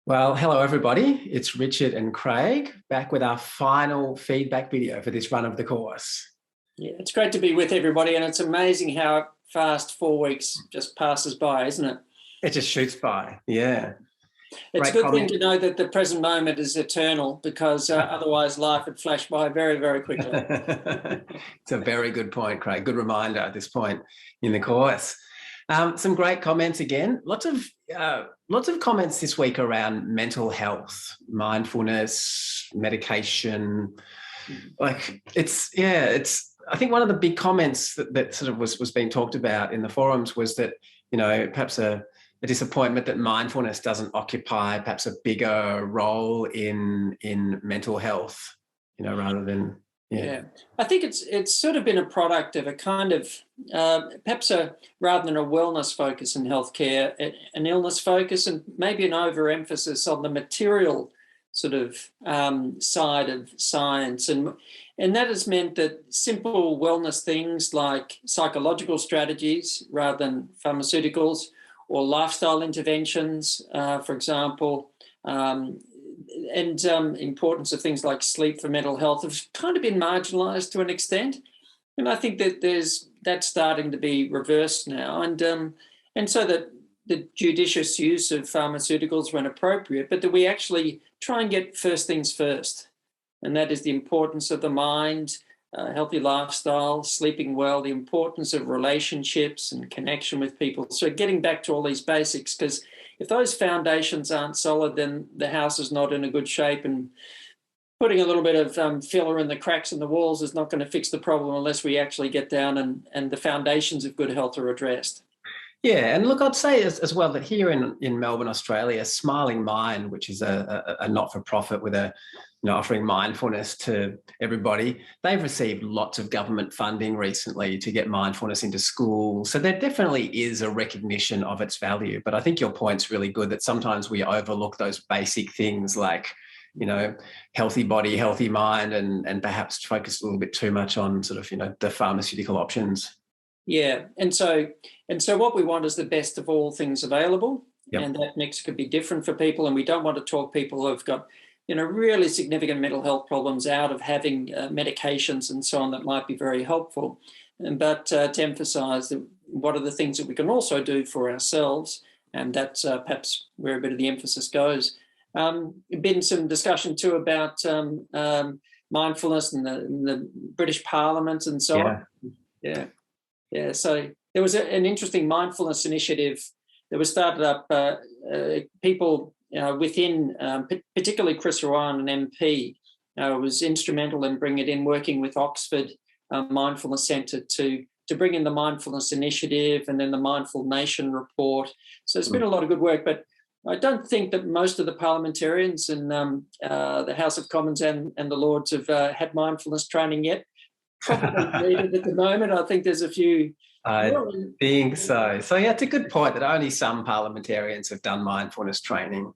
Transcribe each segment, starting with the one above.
Well, hello everybody. It's Richard and Craig back with our final feedback video for this run of the course. Yeah, it's great to be with everybody, and it's amazing how fast 4 weeks just passes by, isn't it? It just shoots by, yeah. It's a good thing to know that the present moment is eternal, because otherwise life would flash by very, very quickly. It's a very good point, Craig. Good reminder at this point in the course. Some great comments again. Lots of comments this week around mental health, mindfulness, medication. Like I think one of the big comments that sort of was being talked about in the forums was that, perhaps a disappointment that mindfulness doesn't occupy perhaps a bigger role in mental health, rather than. Yeah, I think it's sort of been a product of a kind of perhaps rather than a wellness focus in healthcare, an illness focus, and maybe an overemphasis on the material sort of side of science, and that has meant that simple wellness things like psychological strategies rather than pharmaceuticals, or lifestyle interventions, for example. And importance of things like sleep for mental health have kind of been marginalised to an extent, and I think that that's starting to be reversed now, and so that the judicious use of pharmaceuticals when appropriate, but that we actually try and get first things first, and that is the importance of the mind, healthy lifestyle, sleeping well, the importance of relationships and connection with people. So getting back to all these basics, because if those foundations aren't solid, then the house is not in a good shape, and putting a little bit of filler in the cracks in the walls is not going to fix the problem unless we actually get down and the foundations of good health are addressed. Yeah, and look, I'd say as well that here in Melbourne, Australia, Smiling Mind, which is a not-for-profit with offering mindfulness to everybody, they've received lots of government funding recently to get mindfulness into schools. So there definitely is a recognition of its value. But I think your point's really good, that sometimes we overlook those basic things like, healthy body, healthy mind, and perhaps focus a little bit too much on sort of, the pharmaceutical options. Yeah, and so what we want is the best of all things available. Yep. And that mix could be different for people, and we don't want to talk people who've got really significant mental health problems out of having medications and so on that might be very helpful, but to emphasise that what are the things that we can also do for ourselves, and that's perhaps where a bit of the emphasis goes. Been some discussion too about mindfulness in the British Parliament and so on. Yeah. So there was an interesting mindfulness initiative that was started up. People within, particularly Chris Rowan, an MP, was instrumental in bringing it in, working with Oxford Mindfulness Centre to bring in the mindfulness initiative and then the Mindful Nation report. So it's been a lot of good work, but I don't think that most of the parliamentarians in the House of Commons and the Lords have had mindfulness training yet. Probably needed at the moment. I think there's a few. I think so. So yeah, it's a good point that only some parliamentarians have done mindfulness training.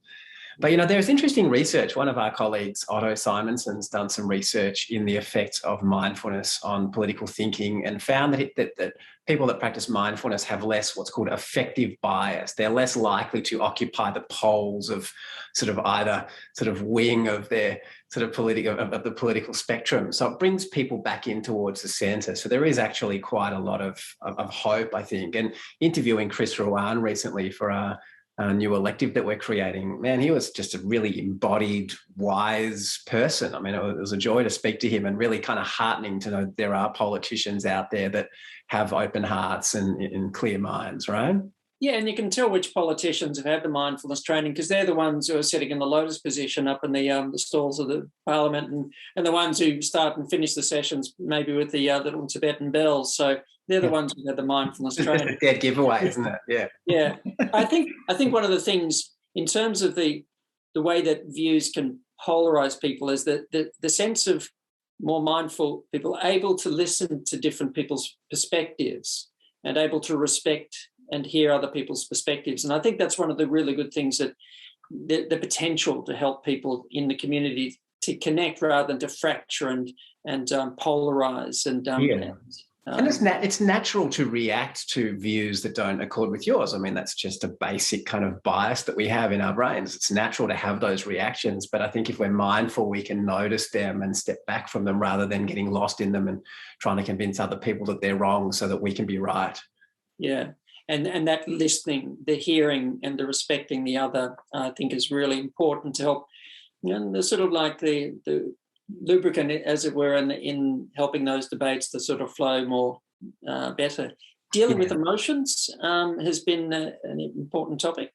But there's interesting research. One of our colleagues, Otto Simonson's, done some research in the effects of mindfulness on political thinking, and found that people that practice mindfulness have less what's called affective bias. They're less likely to occupy the poles of sort of either sort of wing of their sort of of the political spectrum. So it brings people back in towards the centre. So there is actually quite a lot of hope, I think. And interviewing Chris Rowan recently for a new elective that we're creating, man, he was just a really embodied, wise person. I mean, it was a joy to speak to him, and really kind of heartening to know there are politicians out there that have open hearts and clear minds, right? Yeah, and you can tell which politicians have had the mindfulness training, because they're the ones who are sitting in the lotus position up in the stalls of the parliament, and the ones who start and finish the sessions maybe with the little Tibetan bells. So they're the ones who had the mindfulness training. Dead giveaway, isn't it? Yeah. Yeah. I think one of the things in terms of the way that views can polarize people is that the sense of more mindful people able to listen to different people's perspectives and able to respect and hear other people's perspectives. And I think that's one of the really good things, that the potential to help people in the community to connect rather than to fracture and polarize and And it's natural to react to views that don't accord with yours. I mean, that's just a basic kind of bias that we have in our brains. It's natural to have those reactions. But I think if we're mindful, we can notice them and step back from them rather than getting lost in them and trying to convince other people that they're wrong so that we can be right. Yeah. And that listening, the hearing and the respecting the other, I think is really important to help. And the sort of like the lubricant, as it were, in helping those debates to sort of flow more better. Dealing with emotions has been an important topic.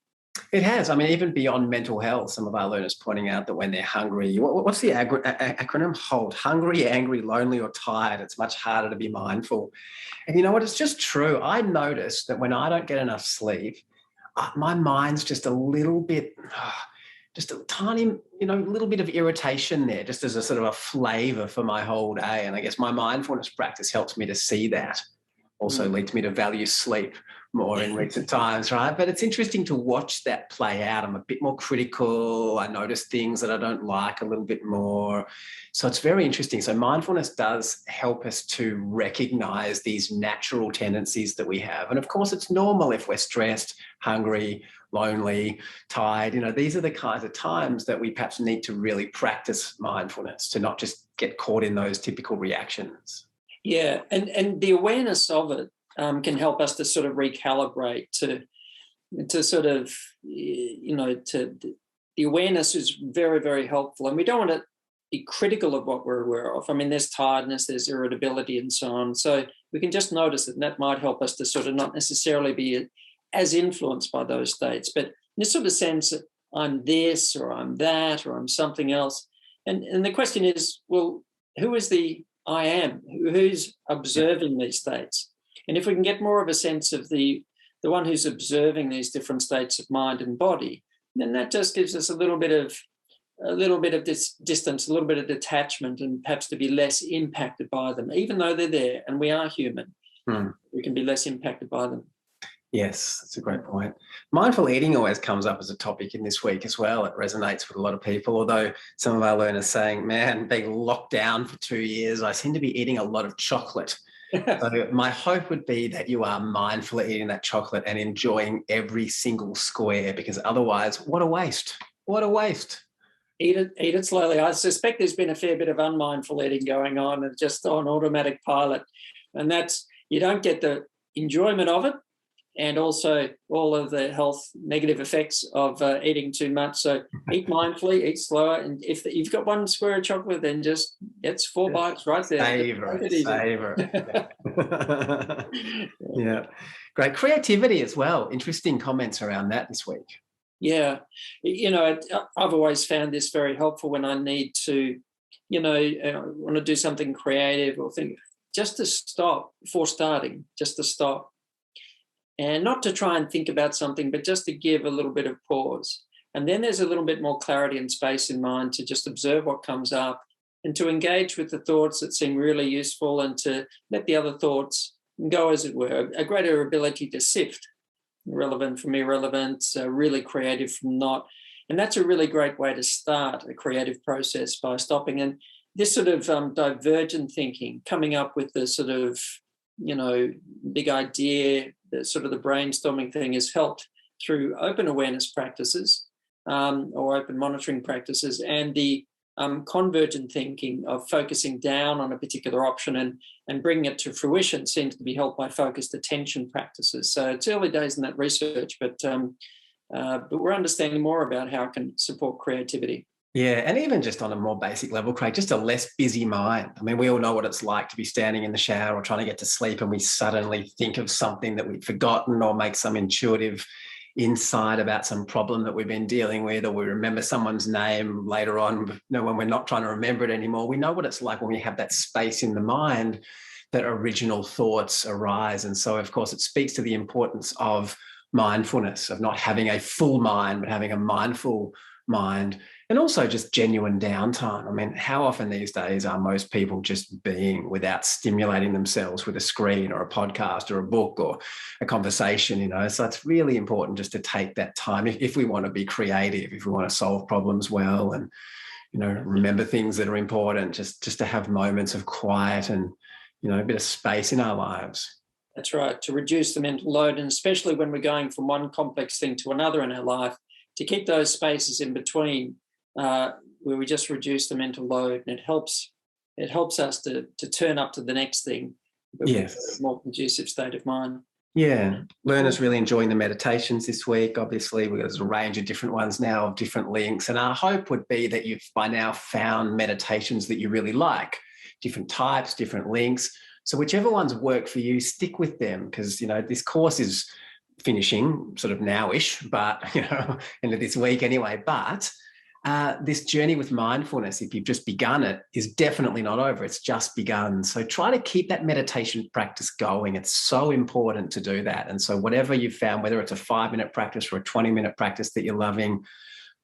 It has. I mean, even beyond mental health, some of our learners pointing out that when they're hungry, what's the acronym? HOLD. Hungry, angry, lonely, or tired. It's much harder to be mindful. And you know what? It's just true. I notice that when I don't get enough sleep, my mind's just a little bit... just a tiny, little bit of irritation there, just as a sort of a flavor for my whole day. And I guess my mindfulness practice helps me to see that. Also leads me to value sleep more in recent times, right? But it's interesting to watch that play out. I'm a bit more critical. I notice things that I don't like a little bit more. So it's very interesting. So mindfulness does help us to recognize these natural tendencies that we have. And of course, it's normal if we're stressed, hungry, lonely, tired. These are the kinds of times that we perhaps need to really practice mindfulness to not just get caught in those typical reactions. Yeah, and the awareness of it can help us to sort of recalibrate, to sort of, the awareness is very, very helpful. And we don't want to be critical of what we're aware of. I mean, there's tiredness, there's irritability and so on. So we can just notice it, and that might help us to sort of not necessarily be as influenced by those states, but in this sort of sense that I'm this or I'm that or I'm something else. And the question is, well, who is the I am? Who's observing these states? And if we can get more of a sense of the one who's observing these different states of mind and body, then that just gives us a little bit of this distance, a little bit of detachment, and perhaps to be less impacted by them, even though they're there and we are human. We can be less impacted by them. Yes, that's a great point. Mindful eating always comes up as a topic in this week as well. It resonates with a lot of people, although some of our learners saying, man, being locked down for 2 years, I seem to be eating a lot of chocolate. So my hope would be that you are mindful of eating that chocolate and enjoying every single square, because otherwise, what a waste. What a waste. Eat it slowly. I suspect there's been a fair bit of unmindful eating going on and just on automatic pilot. And that's, you don't get the enjoyment of it, and also all of the health negative effects of eating too much. So eat mindfully, eat slower. And if you've got one square of chocolate, then just it's 4 bites right there. Savor it. Yeah. Great. Creativity as well. Interesting comments around that this week. Yeah. I've always found this very helpful when I need to, want to do something creative or think, just to stop before starting, just to stop. And not to try and think about something, but just to give a little bit of pause. And then there's a little bit more clarity and space in mind to just observe what comes up and to engage with the thoughts that seem really useful and to let the other thoughts go, as it were. A greater ability to sift relevant from irrelevant, really creative from not. And that's a really great way to start a creative process, by stopping. And this sort of divergent thinking, coming up with the sort of, big idea, the sort of the brainstorming thing, is helped through open awareness practices or open monitoring practices, and the convergent thinking of focusing down on a particular option and bringing it to fruition seems to be helped by focused attention practices. So it's early days in that research, but we're understanding more about how it can support creativity. Yeah, and even just on a more basic level, Craig, just a less busy mind. I mean, we all know what it's like to be standing in the shower or trying to get to sleep, and we suddenly think of something that we'd forgotten, or make some intuitive insight about some problem that we've been dealing with, or we remember someone's name later on, when we're not trying to remember it anymore. We know what it's like when we have that space in the mind that original thoughts arise. And so, of course, it speaks to the importance of mindfulness, of not having a full mind, but having a mindful mind. And also just genuine downtime. I mean, how often these days are most people just being without stimulating themselves with a screen or a podcast or a book or a conversation, So it's really important just to take that time if we want to be creative, if we want to solve problems well and, remember things that are important, just to have moments of quiet and a bit of space in our lives. That's right, to reduce the mental load, and especially when we're going from one complex thing to another in our life, to keep those spaces in between where we just reduce the mental load, and it helps us to turn up to the next thing with Yes. a more conducive state of mind. Yeah, learners really enjoying the meditations this week. Obviously, there's a range of different ones now of different links, and our hope would be that you've by now found meditations that you really like, different types, different links. So whichever ones work for you, stick with them, because this course is finishing sort of now-ish, but end of this week anyway. But this journey with mindfulness, if you've just begun it, is definitely not over. It's just begun. So try to keep that meditation practice going. It's so important to do that. And so whatever you've found, whether it's a 5-minute practice or a 20-minute practice that you're loving,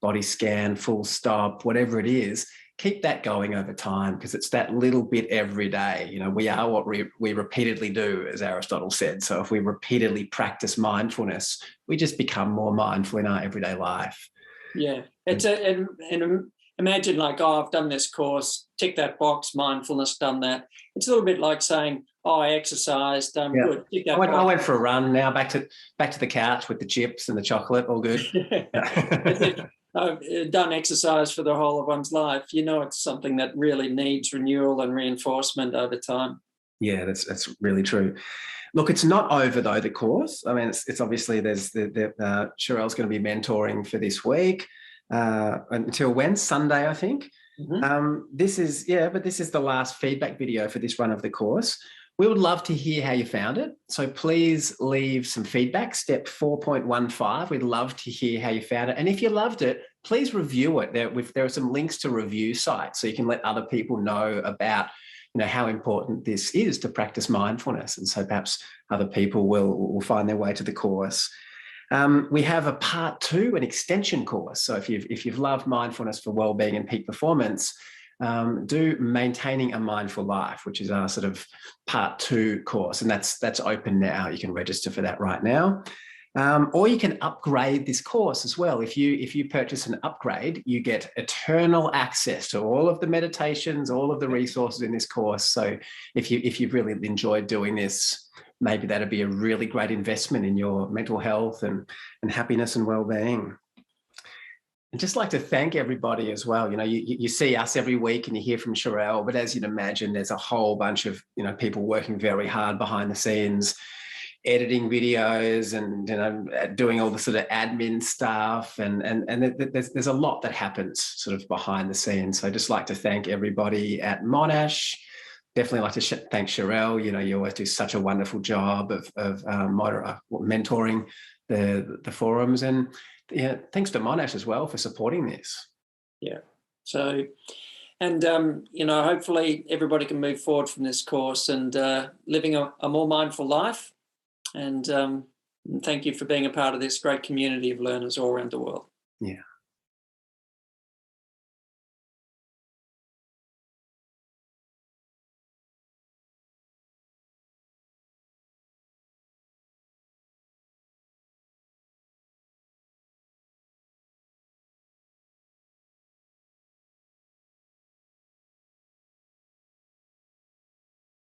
body scan, full stop, whatever it is, keep that going over time, because it's that little bit every day. We are what we repeatedly do, as Aristotle said. So if we repeatedly practice mindfulness, we just become more mindful in our everyday life. Yeah, and imagine like, I've done this course, tick that box, mindfulness, done that. It's a little bit like saying, I exercised, good. Tick that I went for a run. Now back to the couch with the chips and the chocolate, all good. I've done exercise for the whole of one's life. It's something that really needs renewal and reinforcement over time. Yeah, that's really true. Look, it's not over though, the course. I mean, it's obviously there's Sherelle's going to be mentoring for this week until when? Sunday, I think. Mm-hmm. This is the last feedback video for this run of the course. We would love to hear how you found it. So please leave some feedback. Step 4.15. We'd love to hear how you found it. And if you loved it, please review it. There are some links to review sites, so you can let other people know about how important this is to practice mindfulness. And so perhaps other people will find their way to the course. We have a part 2, an extension course. So if you've loved mindfulness for wellbeing and peak performance, do Maintaining a Mindful Life, which is our sort of part 2 course. And that's open now. You can register for that right now. Or you can upgrade this course as well. If you purchase an upgrade, you get eternal access to all of the meditations, all of the resources in this course. So if you've really enjoyed doing this, maybe that'd be a really great investment in your mental health and happiness and well-being. I'd just like to thank everybody as well. You see us every week and you hear from Sherelle, but as you'd imagine, there's a whole bunch of people working very hard behind the scenes, editing videos and doing all the sort of admin stuff, and there's a lot that happens sort of behind the scenes. So I just like to thank everybody at Monash. Definitely like to thank Sherelle. You always do such a wonderful job of mentoring the forums, and thanks to Monash as well for supporting this. Yeah. So, and hopefully everybody can move forward from this course and living a more mindful life. And thank you for being a part of this great community of learners all around the world. Yeah.